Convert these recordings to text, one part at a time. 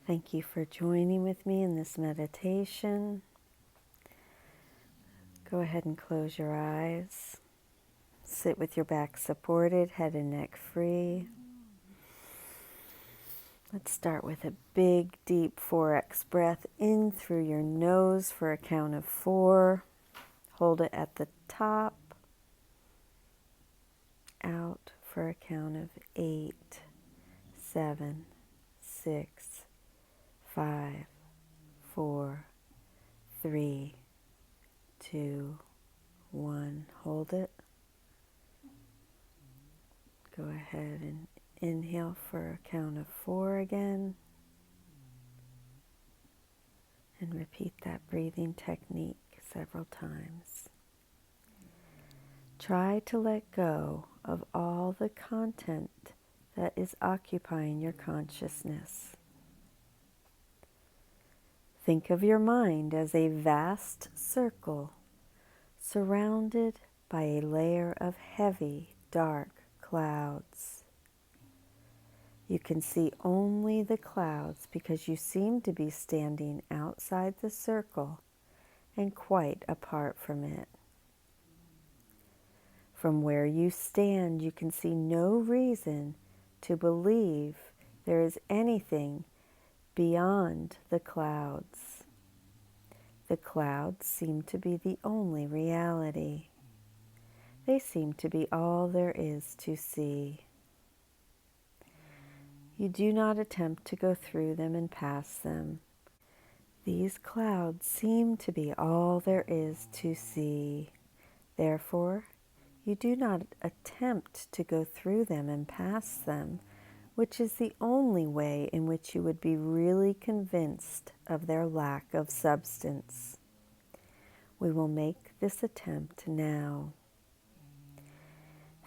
Thank you for joining with me in this meditation. Go ahead and close your eyes. Sit with your back supported, head and neck free. Let's start with a big, deep 4x breath in through your nose for a count of 4. Hold it at the top. Out for a count of 8, 7, 6, 5, 4, 3, 2, 1. Hold it. Go ahead and inhale for a count of 4 again. And repeat that breathing technique several times. Try to let go of all the content that is occupying your consciousness. Think of your mind as a vast circle surrounded by a layer of heavy, dark clouds. You can see only the clouds because you seem to be standing outside the circle and quite apart from it. From where you stand, you can see no reason to believe there is anything beyond the clouds. The clouds seem to be the only reality. They seem to be all there is to see. You do not attempt to go through them and pass them. These clouds seem to be all there is to see. Therefore, you do not attempt to go through them and pass them, which is the only way in which you would be really convinced of their lack of substance. We will make this attempt now.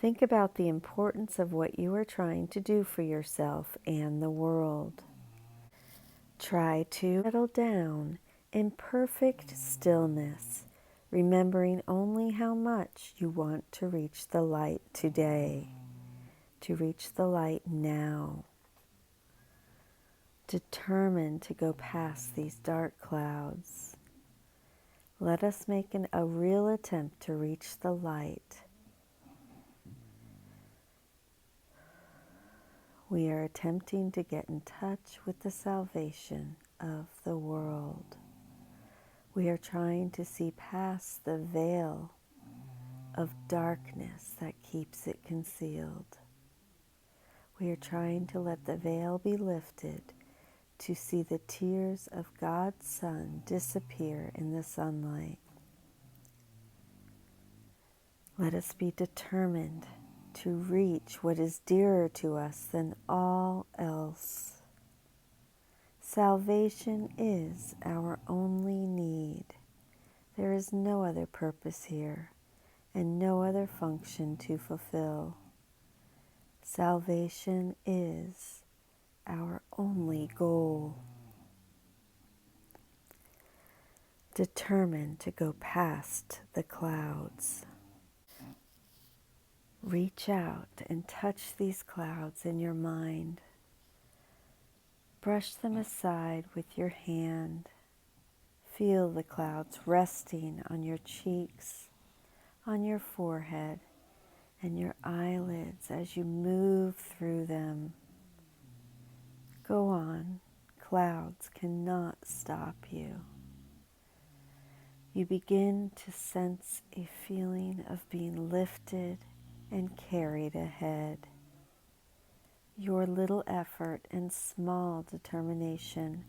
Think about the importance of what you are trying to do for yourself and the world. Try to settle down in perfect stillness, remembering only how much you want to reach the light today, to reach the light now. Determined to go past these dark clouds. Let us make a real attempt to reach the light. We are attempting to get in touch with the salvation of the world. We are trying to see past the veil of darkness that keeps it concealed. We are trying to let the veil be lifted to see the tears of God's Son disappear in the sunlight. Let us be determined to reach what is dearer to us than all else. Salvation is our only need. There is no other purpose here and no other function to fulfill. Salvation is our only goal. Determined to go past the clouds. Reach out and touch these clouds in your mind. Brush them aside with your hand. Feel the clouds resting on your cheeks, on your forehead, and your eyelids as you move through them. Go on. Clouds cannot stop you. You begin to sense a feeling of being lifted and carried ahead. Your little effort and small determination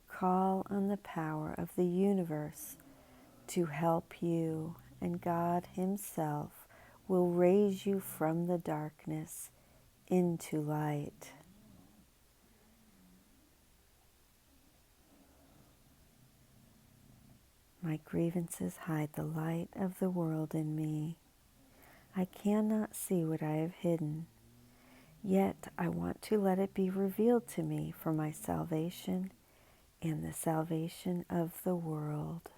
call on the power of the universe to help you, and God Himself will raise you from the darkness into light. My grievances hide the light of the world in me. I cannot see what I have hidden, yet I want to let it be revealed to me for my salvation and the salvation of the world.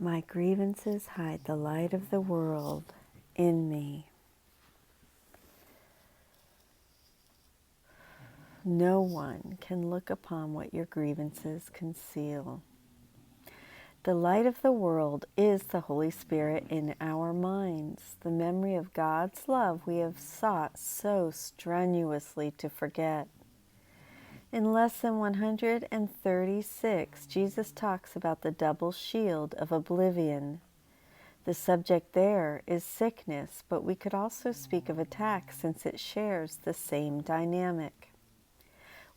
My grievances hide the light of the world in me. No one can look upon what your grievances conceal. The light of the world is the Holy Spirit in our minds, the memory of God's love we have sought so strenuously to forget. In Lesson 136, Jesus talks about the double shield of Oblivion. The subject there is sickness, but we could also speak of attack since it shares the same dynamic.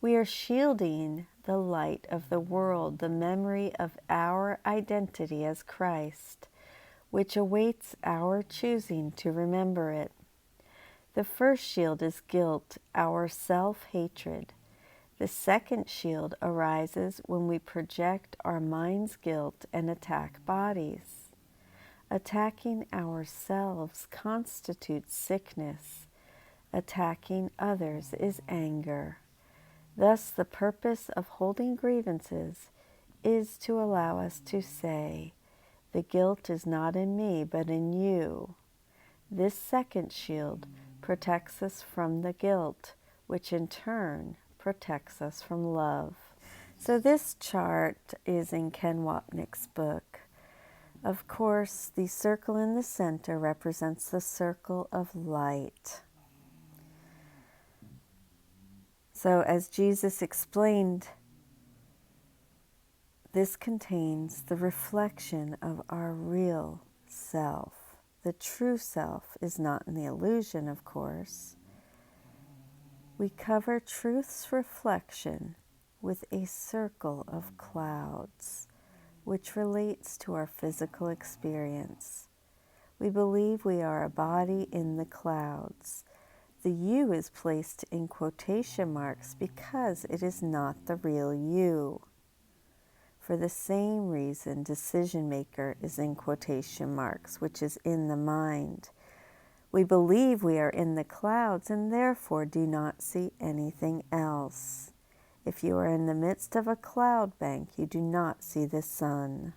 We are shielding the light of the world, the memory of our identity as Christ, which awaits our choosing to remember it. The first shield is guilt, our self-hatred. The second shield arises when we project our mind's guilt and attack bodies. Attacking ourselves constitutes sickness. Attacking others is anger. Thus, the purpose of holding grievances is to allow us to say, "The guilt is not in me, but in you." This second shield protects us from the guilt, which in turn protects us from love. So this chart is in Ken Wapnick's book. Of course, the circle in the center represents the circle of light. So as Jesus explained, this contains the reflection of our real self. The true self is not in the illusion, of course. We cover truth's reflection with a circle of clouds, which relates to our physical experience. We believe we are a body in the clouds. The you is placed in quotation marks because it is not the real you. For the same reason, decision maker is in quotation marks, which is in the mind. We believe we are in the clouds and therefore do not see anything else. If you are in the midst of a cloud bank, you do not see the sun.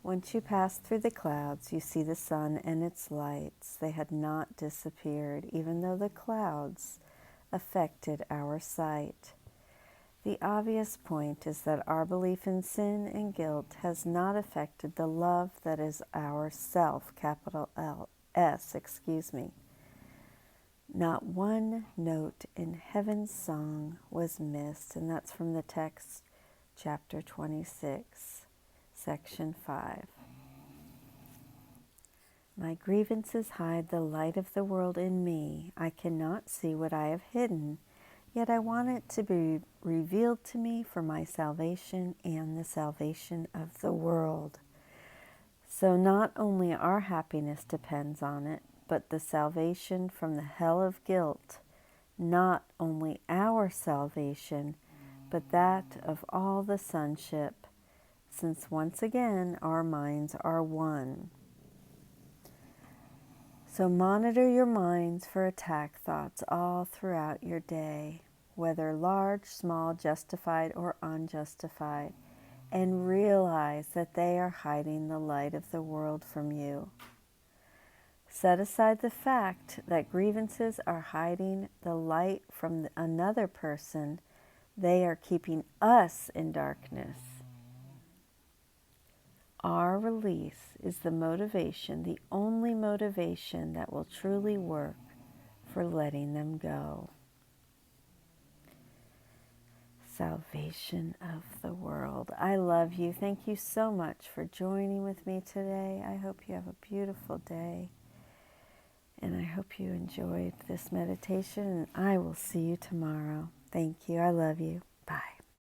Once you pass through the clouds, you see the sun and its lights. They had not disappeared, even though the clouds affected our sight. The obvious point is that our belief in sin and guilt has not affected the love that is our self, capital S. Not one note in heaven's song was missed, and that's from the text, chapter 26, section 5. My grievances hide the light of the world in me. I cannot see what I have hidden, yet I want it to be revealed to me for my salvation and the salvation of the world. So not only our happiness depends on it, but the salvation from the hell of guilt, not only our salvation, but that of all the sonship, since once again our minds are one. So monitor your minds for attack thoughts all throughout your day, whether large, small, justified, or unjustified, and realize that they are hiding the light of the world from you. Set aside the fact that grievances are hiding the light from another person. They are keeping us in darkness. Our release is the motivation, the only motivation that will truly work for letting them go. Salvation of the world. I love you. Thank you so much for joining with me today. I hope you have a beautiful day. And I hope you enjoyed this meditation. And I will see you tomorrow. Thank you. I love you. Bye.